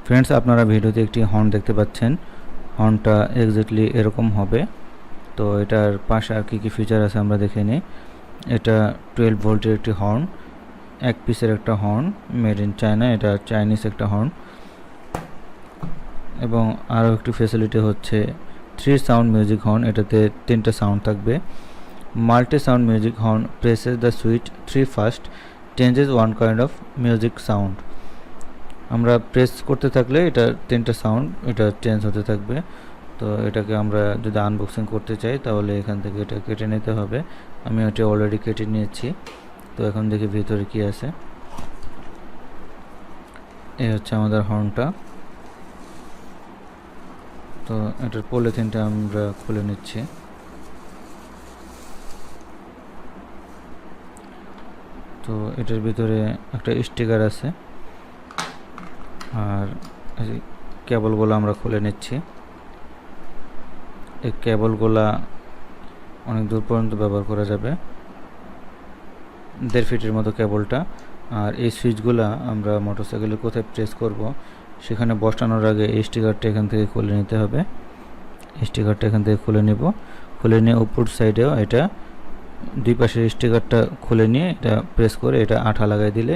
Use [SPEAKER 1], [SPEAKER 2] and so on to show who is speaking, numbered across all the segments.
[SPEAKER 1] Friends, আপনারা ভিডিওতে একটি হর্ন দেখতে পাচ্ছেন। হর্নটা এক্স্যাক্টলি এরকম হবে। তো এটার পাশে আর কি ফিচার আছে আমরা দেখে নিই। এটা 12 ভোল্টের একটি হর্ন, এক পিসের একটা হর্ন, মেড ইন চায়না। এটা চাইনিজ একটা হর্ন। এবং আরও একটি ফ্যাসিলিটি হচ্ছে 3 সাউন্ড মিউজিক হর্ন। এটাতে 3টা সাউন্ড থাকবে। Multi sound music horn process the switch 3 first changes one kind of music sound. আমরা প্রেস করতে থাকলে এটা 3টা সাউন্ড এটা চেঞ্জ হতে থাকবে। তো এটাকে আমরা যদি আনবক্সিং করতে চাই তাহলে এখান থেকে এটা কেটে নিতে হবে। আমি এটা অলরেডি কেটে নিয়েছি। তো এখন দেখি ভিতরে কি আছে। এই হচ্ছে আমাদের হর্নটা। তো এটার পলিথিনটা আমরা খুলে নিচ্ছি। তো এটার ভিতরে একটা স্টিকার আছে, আর কেবলগুলো আমরা খুলে নিচ্ছি। এই কেবলগুলা অনেক দূর পর্যন্ত ব্যবহার করা যাবে, 1.5 ফিটের মতো কেবলটা। আর এই সুইচগুলা আমরা মোটরসাইকেলে কোথায় প্রেস করব সেখানে বসানোর আগে এই স্টিকারটা এখান থেকে খুলে নিতে হবে। স্টিকারটা এখান থেকে খুলে নিব। খুলে নিয়ে উপর সাইডেও এটা দুই পাশের স্টিকারটা খুলে নিয়ে এটা প্রেস করে এটা আঠা লাগাই দিলে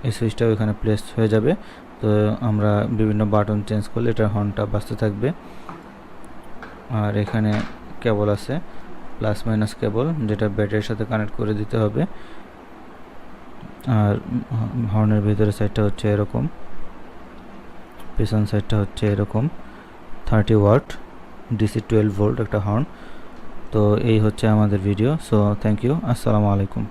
[SPEAKER 1] এই সুইচটাও এখানে প্লেস হয়ে যাবে। তো আমরা বিভিন্ন বাটন চেঞ্জ করলে এটা হর্নটা বাজতে থাকবে। আর এখানে কেবল আছে, প্লাস মাইনাস কেবল, যেটা ব্যাটারির সাথে কানেক্ট করে দিতে হবে। আর হর্নের ভিতরের সাইডটা হচ্ছে এরকম, পেছন সাইডটা হচ্ছে এরকম। 30 ওয়াট ডিসি 12 ভোল্ট একটা হর্ন। তো এই হচ্ছে আমাদের ভিডিও। সো থ্যাংক ইউ, আসসালামু আলাইকুম।